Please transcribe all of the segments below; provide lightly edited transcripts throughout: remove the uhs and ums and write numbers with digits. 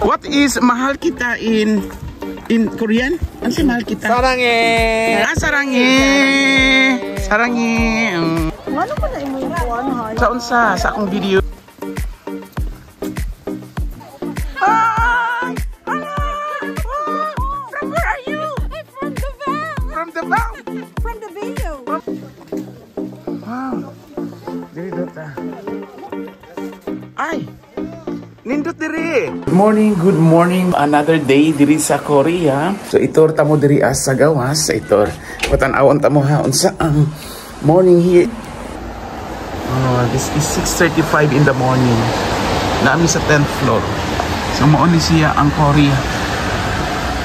What is mahal kita in Korean? Ano si mahal kita? Saranghe. Saranghe. Saranghe. Ano pa na imo yung kuwan ha? Sa unsa sa akong video. Hi! From where are you? From the van. From the bow. From the video. Wow. Diri dota. Ay. Nindot diri. Good morning. Another day diri sa Korea. So itor tamo diri sa gawas sa itor. Patan-awon tamo ha unsa ang morning here. Oh, this is 6:35 in the morning. Naami sa 10th floor. So mao ni siya ang Korea.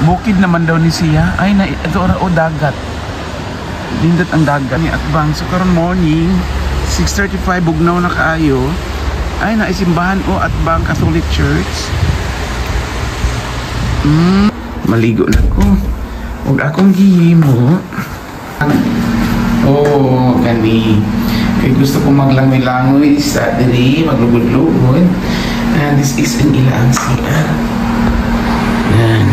Bukid naman daw ni siya. Ay na ito o dagat. Lindot ang dagat ni Atbang. So karon morning 6:35 bugnaw na kaayo. Ay, naisimbahan o Atbang Catholic Church. Maligo na ko. Huwag akong gihimo. Oh, gani. Kaya gusto ko maglangoy-langoy sa diri, maglugod-lugod. And this is an ilang CR. Yan.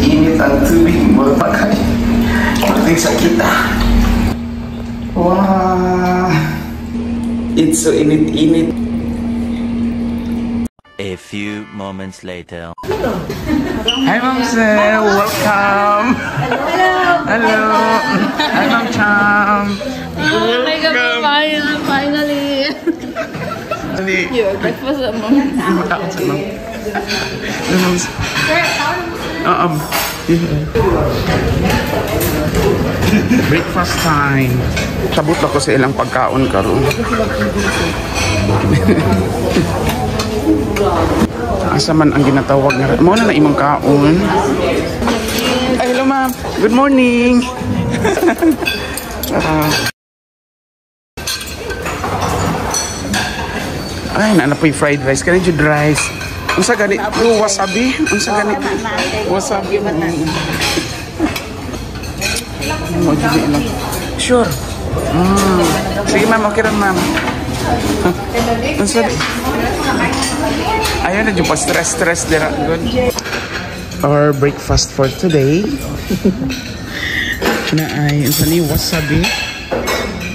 Init ang tubig mo. Pagkain sa kita. Wow. It's so init-init. A few moments later. Hi, Ma'am Sel. Welcome. Hello. Hi, Ma'am Cham. Oh my God, finally. Your breakfast at Mom. Breakfast time. Sabot ako sa ilang pagkaon karon. Asa man ang ginatawag nga. Mao na imong kaon. Ay, hello ma'am. Good morning. Ay, naanapoy fried rice. Kani jud rice. Unsa gani? Wasabi? Unsa gani? Wasabi. Mo jud lang. Sure. Sige ma'am, okay ra ma'am. Ayun na dyan pa stress dira. Good. Our breakfast for today na ay wasabi,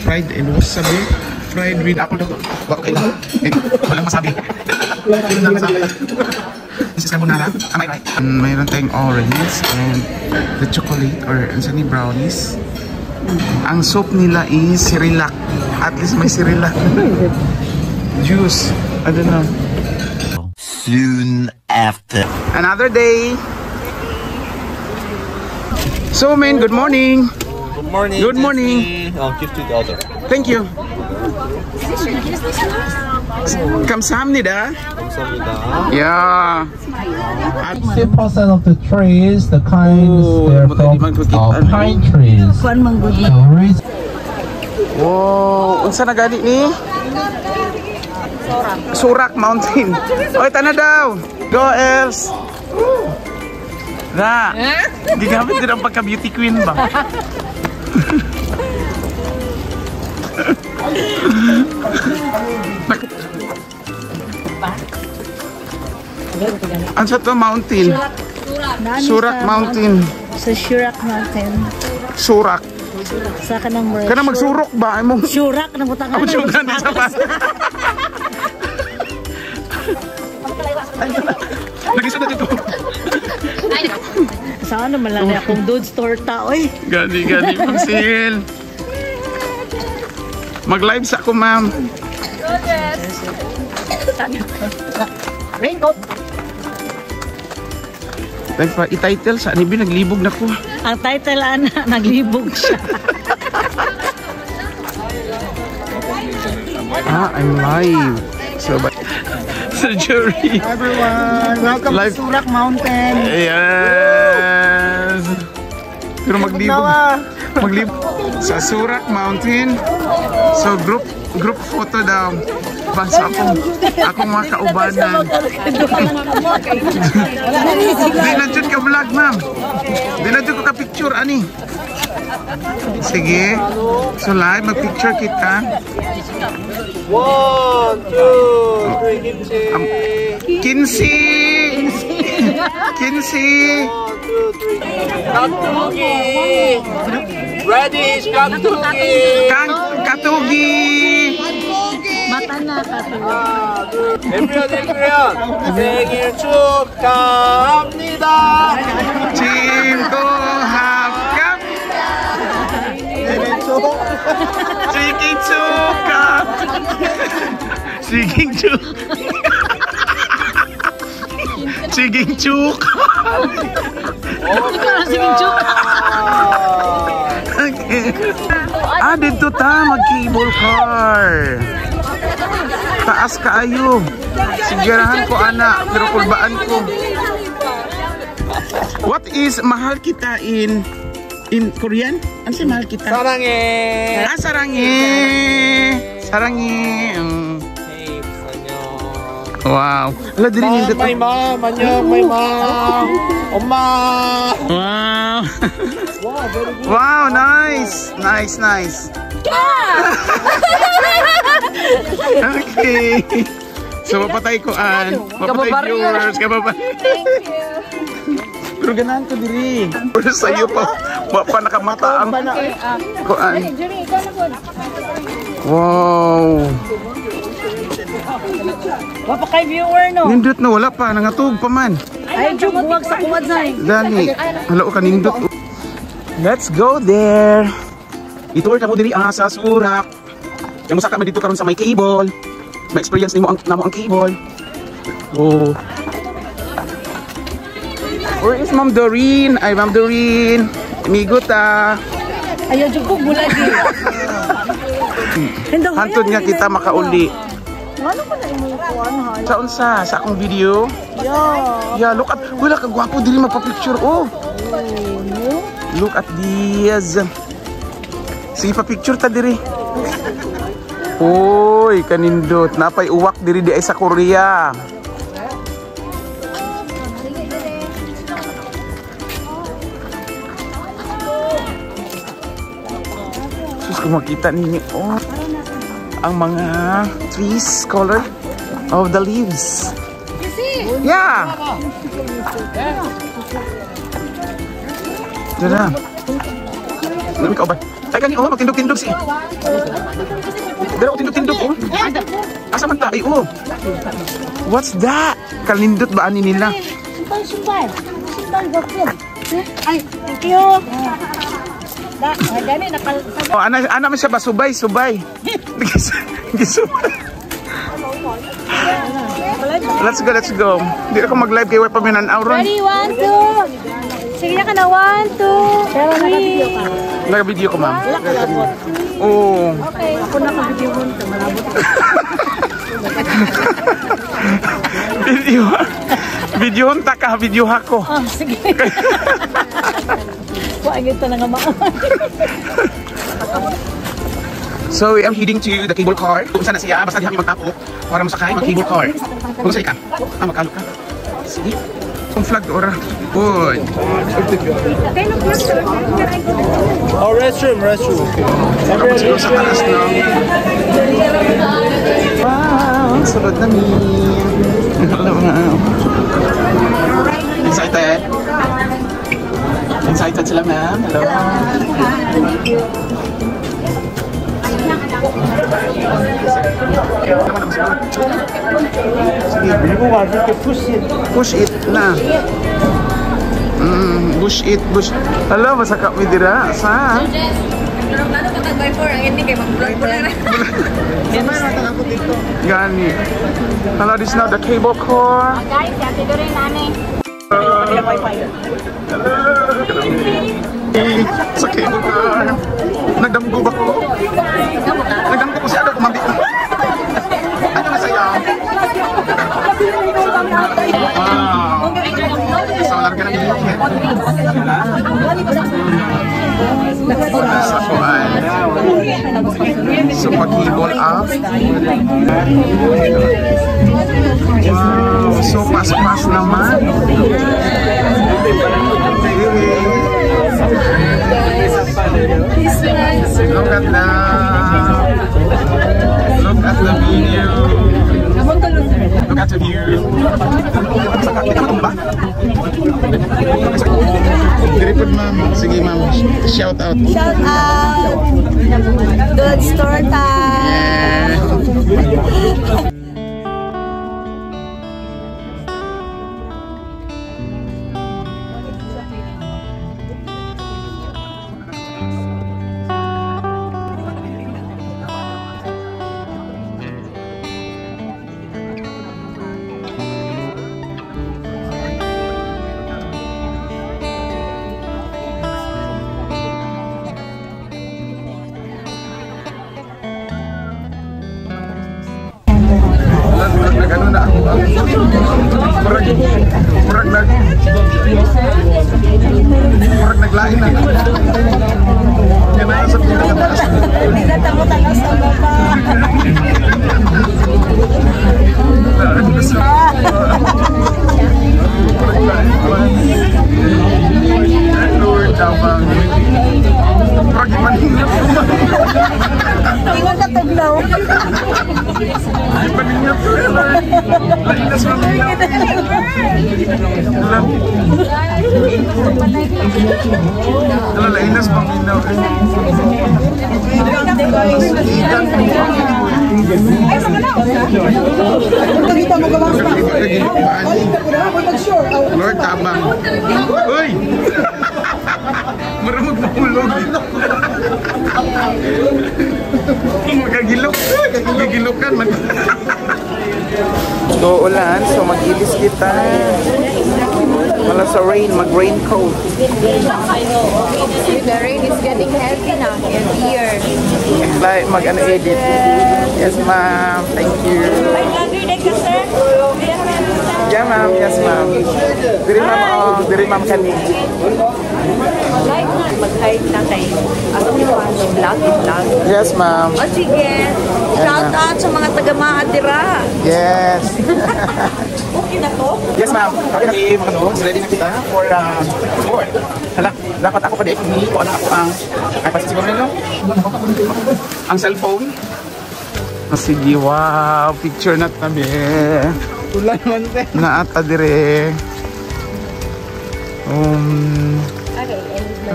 fried and wasabi, fried with apple. Okay lang. Walang masabi. This is carbonara. Am I right? Mayroon tayong orange and the chocolate or brownies. Ang soup nila is Cyrillac. At least may Cyrillac. Juice. I don't know. Soon after. Another day. So, man, good morning. Good morning. Good morning. I'll give to the other. Thank you. 감사합니다. Yeah. 60% of the trees, the kinds, they're from pine trees. Wow, unsa na gani ni? Surak Mountain. Oy, tana daw. Go Elves. Ra. Gigamit din ang pagka-beauty queen ba? Ansa to mountain? Surak Mountain. Sa Shurak Mountain. Surak. Sa kanang bro. Kana magsurok ba imong? Shurak nang butangan. Ako sugan sa pas. Nagisod dito. Saan naman lang akong Dude's Torta oy. Gani Pangsil. Mag-live sa ako, ma'am. Raincoat. I-title sa anibi, naglibog na ko. Ang title ana, naglibog siya. I'm live. So, sa jury. Hi everyone, welcome live. to Surak Mountain. Yes. Pero maglibog sa Surak Mountain. So group photo daw. Basta akong mga kaubanan. Di na dyan ka vlog, ma'am. Di na dyan ko ka picture, ani. Sige. So live, mag-picture kita. 1, 2, 3, kimchi. Kinsi! 1, 2, 3. Kaktugi. Radish kaktugi. Katugi! Mata na katugi. Everyone Korean. 생일 축하합니다. Chinto Hapkap! Siging Chuka! Siging Chuk! Siging Chuk! Ikaw na sige, Chuk. Okay. Dito ta, mag-cable car. Taas kaayo. Sigurahan ko, anak. Pero kulbaan ko. What is mahal kita in Korean? Ano si mahal kita? 사랑해. Sarangi. Sarangi. Hey, 안녕. Wow. Ala, diri nindot. My mom, 안녕, my mom. 엄마. Wow. Wow, very good. Wow, nice. Nice. Okay. So, mapatay ko, mapatay viewers. Kababay. Pero ganahan ko diri. Pero sa'yo pa nakamata ang kuan. Wow. Wapa kay viewer, no? Nindot na, wala pa. Nangatog pa man. Ay, Chuk, buwag sa kuwad na eh. Dani. Halo ka nindot. Let's go there. Itour ka mo diri sa Surak. Yung saka man dito karon sa may cable. Ma-experience nimo ang cable. Oh. Where is Ma'am Doreen? Ay, Ma'am Doreen. Amigo ta. Ayaw, Chuk, bulag eh. Hantod nga kita makauli. Ano pa na imong kuwan, ha? Sa unsa? Sa akong video? Yeah. Yeah, look at. Wala ka gwapo dili magpa-picture. Oh. Look at this. Sige pa picture ta diri. Oy, kanindot. Napay uwak diri di ay sa Korea. Sus, kung makita ninyo, oh, ang mga trees color of the leaves. Yeah. Diyan na. Dami ka ba? Ay, kanina, oh, magtindog-tindog si. Dala ko tindog-tindog, oh. Asa man tayo, oh. What's that? Kalindot ba ani nila? Sumpal, bakit? Ay, thank you. Gani, nakal... Oh, ana man siya ba? Subay. Gisubay. Let's go. Hindi ako mag-live kay Wepa Minanaw ron. Ready, 1, 2. Sige na ka na, 1, 2, 3. Naka-video ko, ma'am. Oo. Okay. Ako naka-video mo. Malabot. Video ta ka, video ako. Oh, sige. Wagit na nga mao. So, I'm heading to the cable car. Kung saan na siya, basta di kami magtapok para masakay mag-cable car. Kung saan ka? Magkalo ka. Sige. Kung flag ora. Good. Oh, restroom. Ako siguro sa taas na. Wow, sunod namin. Hello, wow. Excited? Excited sila, ma'am. Hello. Sige, push it na. Push. Hello, masaka mi dira sa. Gani. Hello, this is now the cable car. Guys, yate do rin nani. Sa cable car. Nagdamgo ba ko? Nagdamgo ko siya daw kumambi ko. Ano masaya? Wow. Sa larga na dito. Sa kuan. So pag-cable up. Wow. So pas naman. Look at that. Look at the video. Look at the view. Very good, ma'am. Sige, ma'am. Shout out. Shout out. Good store time. Yeah. Nag-ano na ako. Murag naglain na. Yan na sa pinakataas. Hindi na tamo-tanaw sa baba. Lord, tabang. Murag ipaningat. Iwan ka tugnaw. Ipaningat ko yan. Lainas na minaw. Lainas pa minaw. Ay, mga na. Nakita mo gawa sa Lord, tabang. Uy! Maramag mahulog. Magagilok. Gagigilokan. So, ulan. So, mag-ilis kita. Wala sa rain. Mag-raincoat. The rain is getting heavy now and here. Like, mag-ano edit. Yes, ma'am. Thank you. Yeah, ma'am. Yes, ma'am. Diri, ma'am. Oh, diri, ma'am, kani. Mag-hide na kayo. Ako yung vlog. Yes, ma'am. O sige. Shout out sa mga taga-Maadira. Yes. Okay na to? Yes, ma'am. Okay na mga doon. Ready na kita for sport. Hala, dapat ako pa din. Hindi ko alam ako ang... Ay, pati siguro nilo. Ang cellphone. Oh, sige, wow. Picture na tabi. Ulan man te. Naata dire.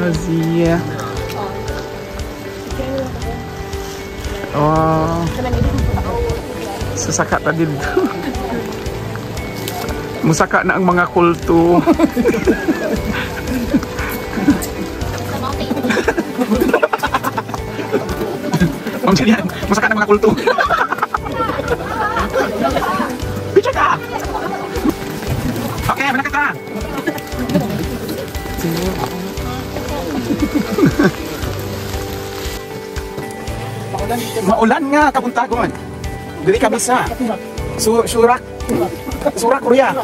Azia. Oh. Sasaka ta dito. Musaka na ang mga kulto. Ma'am Julian, musaka na ang mga kulto. Picture ka! Okay, mana ka? Maulan nga, kabuntagon. Dili kami sa Surak, Korea.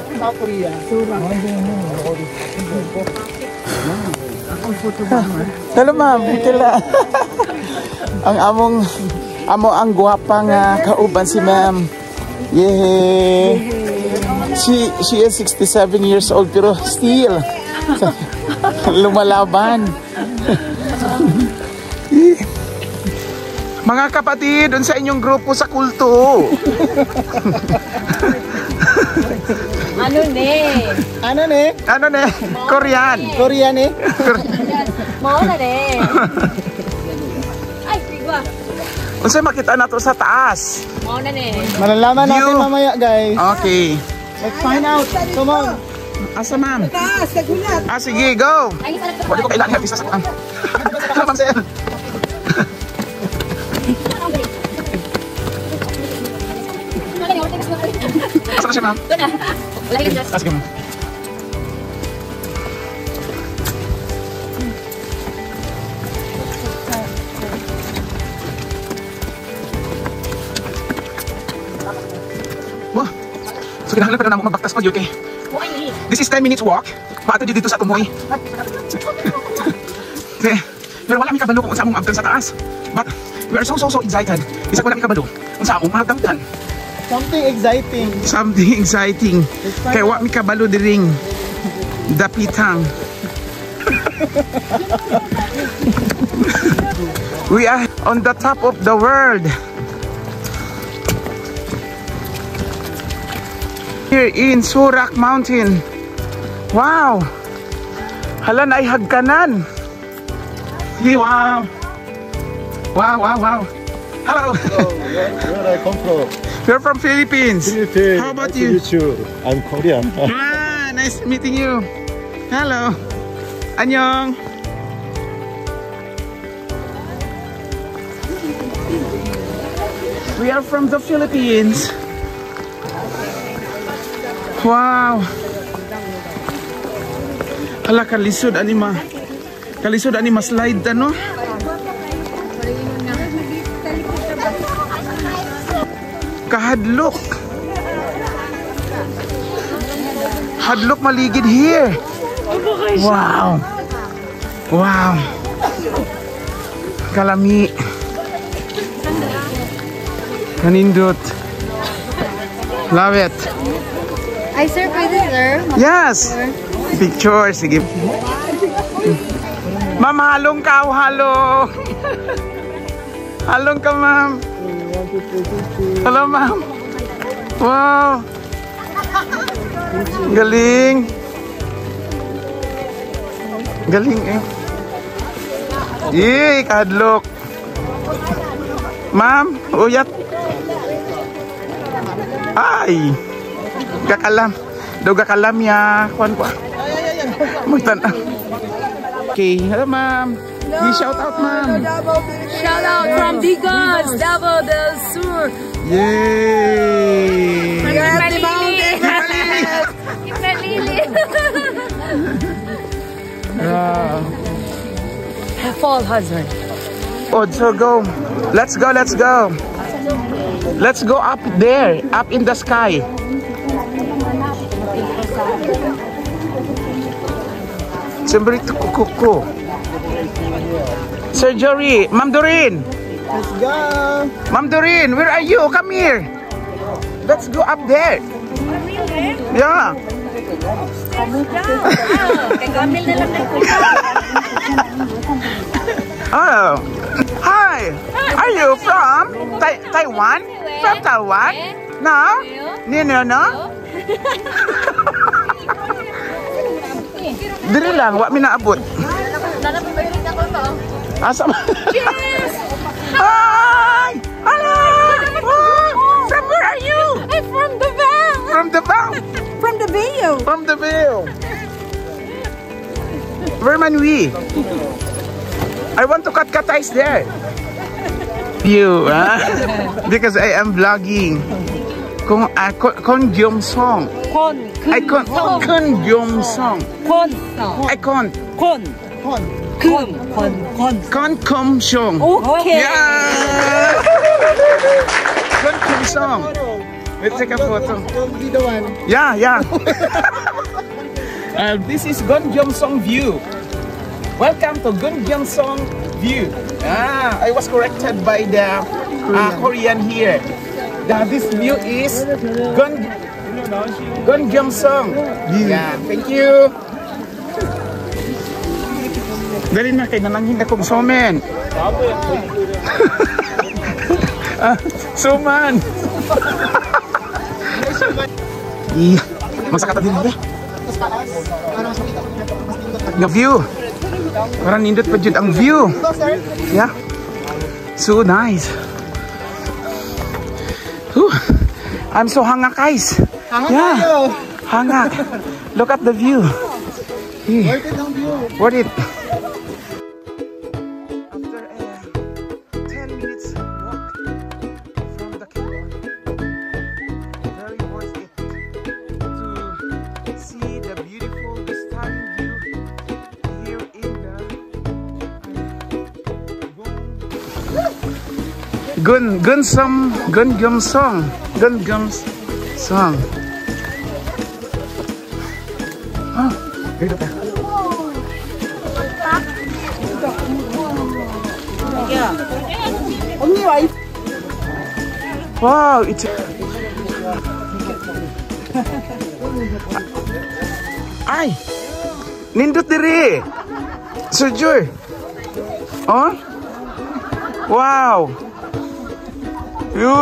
Hello ma'am, kila. Amo ang guwapang kauban si ma'am. Yeah. She is 67 years old pero still lumalaban. Mga kapatid, dun sa inyong grupo sa kulto. Ano ne? Ano ne? Korean. eh. Mao na ne. Ay, sigwa. Unsay makita nato sa taas? Mao na ne. Malalaman natin You. mamaya guys. Okay. Let's find out. Come on. Asa ma'am? Taas, kagulat. Sige, go. Ay, para Wala ko kailangan isa sa kan. Ano ma'am sir? Asa na siya ma'am? Wala yung just. Sige ma'am. Wah, so kinahanglan pa na ako magbaktas pag okay. This is 10 minutes walk. Paato dito sa Tumoy. Pero wala kami kabalo kung unsa among magdang sa taas. But we are so excited. Isa ko lang kabalo unsa among magdangtan. Something exciting. Something exciting. Kaya wa mi kabalo diring dapitang. We are on the top of the world. Here in Surak Mountain. Wow! Hala na ay hagkanan. Wow! Wow, wow, wow. Hello. Where I come from? We're from Philippines. Philippines. How about Nice to you? meet you? I'm Korean. Ah, nice meeting you. Hello. Annyeong. We are from the Philippines. Wow. Hala, kalisod anima. Kalisod anima slide ano? Kahadlok. Hadlok maligid here. Wow. Wow. Kalami. Kanindot. Love it. Ay, sir, pwede, sir? Yes. Picture. Sige. Ma'am, halong ka. Halo. Halong ka, ma'am. Hello, ma'am. Wow. Galing. Galing eh. Yay, kahadlok. Ma'am, uyat. Ay. Gakalam. Daw gakalam ya. Kuan ko. Magtanaw. Okay, hello ma'am. You shout out, ma'am. Shout out from Digos, Davao del Sur. Yay! Fall husband. Oh, so go. Let's go, let's go. Let's go up there, up in the sky. Siyempre ito kukuko. Sir Jory, Ma'am Doreen. Let's go. Ma'am Doreen, where are you? Come here. Let's go up there. Yeah. Oh, hi. Are you from Taiwan? From Taiwan? No? No. Dili lang, wa mi naabot. Asa? Cheers! Hi! Hello! From where are you? I'm from Davao. From Davao. From the Bayou. From Davao. Where man we? I want to cut ice there. You, because I am vlogging. Con Gyeong-song. Con Gyeong-song. Con Kum-song. Okay. Yeah! Con Kum-song. Let's take a photo. You'll be the one. Yeah. This is Gon Gyeong-song view. Welcome to Gon Gyeong-song view. I was corrected by the Korean here. This view is Gon Gyeong-song view. Yeah, thank you. Dali na kay nananghin akong somen. Suman. Masakata din ba? Nga view. Parang nindot pa dyan ang view. Yeah. So nice. I'm so hanga guys. Yeah. Hanga. Look at the view. Worth it ang view. Worth it. After 10 minutes walk from the cable, very worth it to see the beautiful, the stunning view here in the Gon Gyeong-song. Oh, dito tayo. Wow, it's ay, nindot diri. Sir Joy. Oh? Wow. You.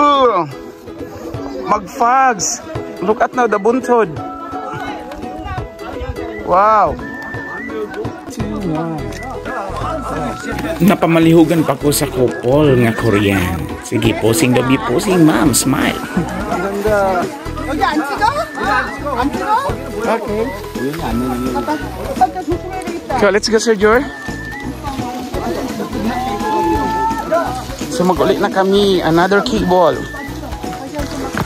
Magfags. Look at now the buntod. Wow. Napamalihugan pa ko sa couple nga Korean. Sige, posing dabi, posing ma'am, smile. 여기 안 찍어? 안 찍어? 오케이. So, let's go, Sir Jor. So, mag-ulit na kami. Another kickball.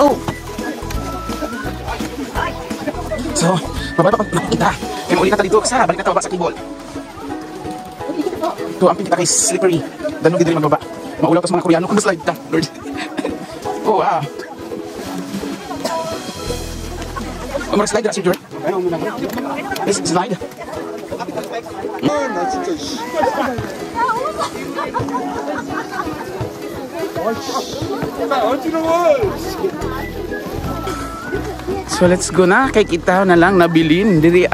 Oh! So, mababa pa kita. Kaya maulit na dito. Sa, balik na tababa sa kickball. Ito, amping kita kay slippery. Danog din magbaba. Maulaw ka sa mga Koreano. Kung slide ta, Lord. Oh, wow. Oh, mag-slide na, Sir Jor. Yes, slide. 나 진짜 So let's go na. Kay kita na lang nabilin diri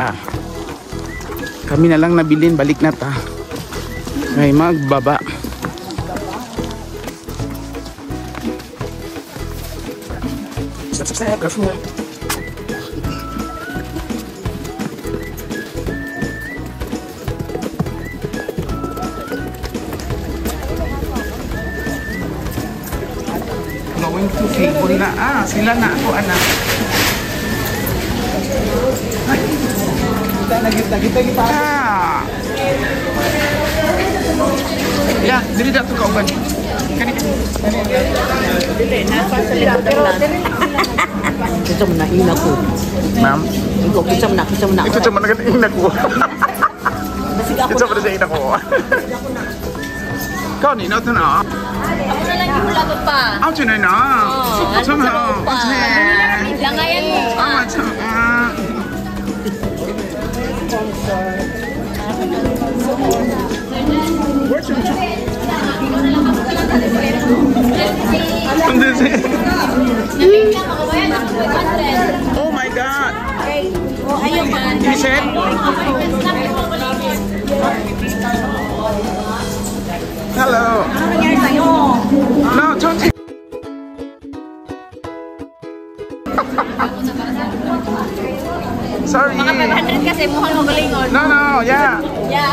Kami na lang nabilin, balik na ta. Ay magbaba. Stop, careful. Going to cable na. Sila na ako, anak. Kita. Ya, dili dato ka uban. Dili, nasa sa likod ng lan. Ito mo na ina ko. Ma'am? Ito mo na. Ito sa mga ina ko. Ito sa mga ina ko. Kau ni na ito na. Ako na lang yung lagot pa. Ako na na. Ito na. Langayan mo. Oh my God! Ayun pa. You said? Hello. Ano nangyari sa'yo? No, don't take. Sorry. Mga 500 kasi mukhang magalingon. No, yeah. Yeah.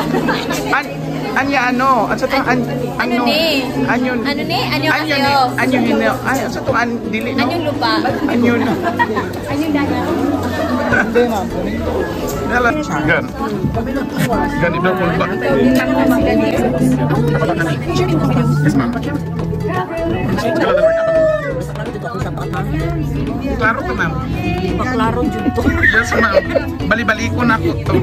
Anya ano? At sa to Ano ni? Anyon. Ano ni? Anyo Anyon. kayo. Anyon hinel. Ay, sa to an dili no. Anyong lupa. Anyon. Anyong dagat. Dala. Gan. Gan ito po ba? Yes, ma'am. Klaro ka, ma'am. Paklaro dyan to. Yes, ma'am. Bali-bali ko na ko to.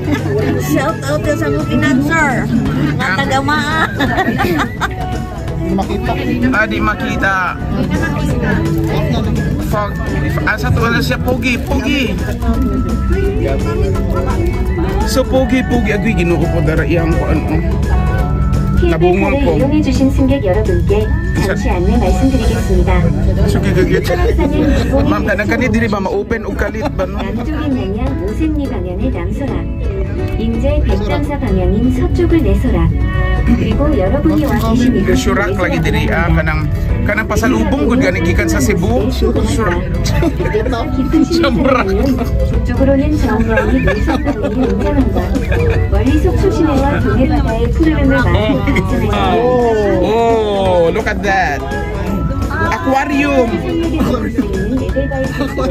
Shout out sa mga financer. Mga tagamaan. Di makita. Fog. Asa to na siya pogi. So pogi. Agwi ginoo ko dara iyang ko ano. nabungol ko. 이용해주신 승객 여러분께 잠시 안내 말씀드리겠습니다. Ma'am, kanang-kani diri ba ma-open og kalit ba no? 남쪽인 방향 오샘리 방향을 남서라. 인제 백장사 방향인 서쪽을 내서라. 그리고 여러분이 와 계신 이곳은 Surak lagi diri kanang pasalubong gud gani gikan sa Cebu. Surak. 깊은 Surak. 북쪽으로는 정원이 물속으로 운장한다. 멀리 속초시내와 동해바다의 푸르름을 마음에 담잖아요. Oh, look at that. Aquarium.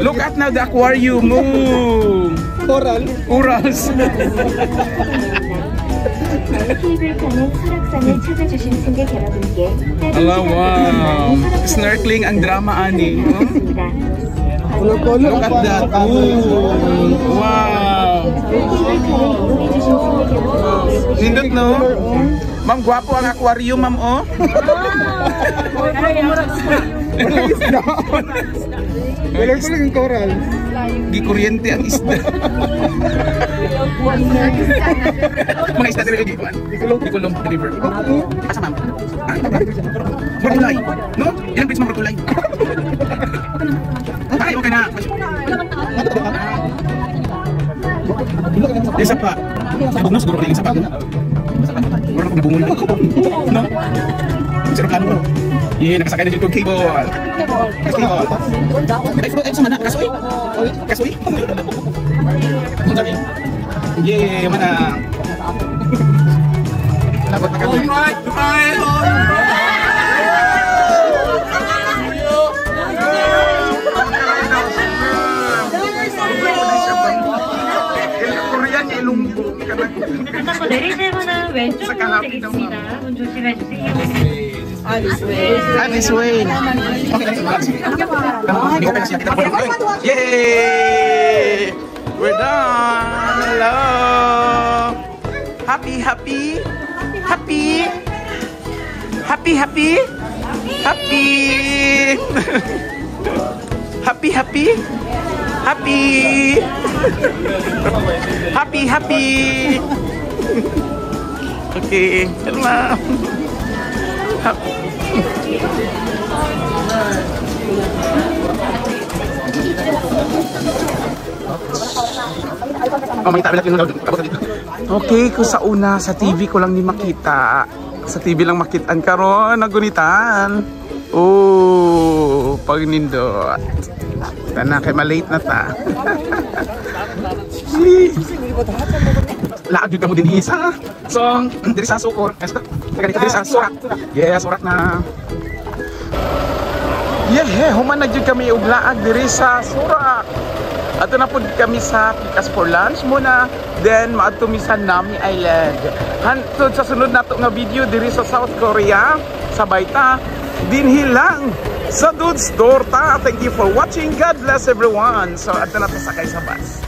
Look at now the aquarium. Oh. Corals. 케이블카는 설악산을 찾아주신 승객 여러분께 Hello, wow. Snorkeling ang drama ani. Look at that. Ooh. Wow. Nindot no? Ma'am, gwapo ang aquarium, ma'am, oh. Wala ko lang yung coral. Gikuryente ang isda. Mga isda dito gikuan. Gikulong deliver. Asa ma'am? Martulay. No? Ilang pits mga martulay? Ay, okay na. Isa pa. Bugnos siguro yung isa pa. ako nabungol. No? Sarap ano. Yeah, nakasakay na dito yung cable. Cable. Ay, sama na. Kasoy? Kasoy? Ang sabi. Yeah, mana. Labot na kami. Alright, 내리실문은 왼쪽으로 되겠습니다. 문 조심해주세요. This way. Yay! We're done. Hello. Happy. Happy. Happy. Happy. Happy. Happy. Happy. Okay. Hello. Okay, kung sa una sa TV ko lang ni makita. Sa TV lang makitaan karon nagunitan. Oh, pag nindot. Tana kay malate na ta. Laag jud kamo din isa. So, diri sa sukor. Diri sa surak. Yeah, surak na. Yeah, human na jud kami og laag diri sa surak. Ato na pud kami sa Pikas for lunch muna. Then maadto mi sa Nami Island. Hantod sa sunod nato nga video diri sa South Korea, sa Baita, dinhi lang sa Dude's Torta. Thank you for watching. God bless everyone. So ato na to sakay sa bus.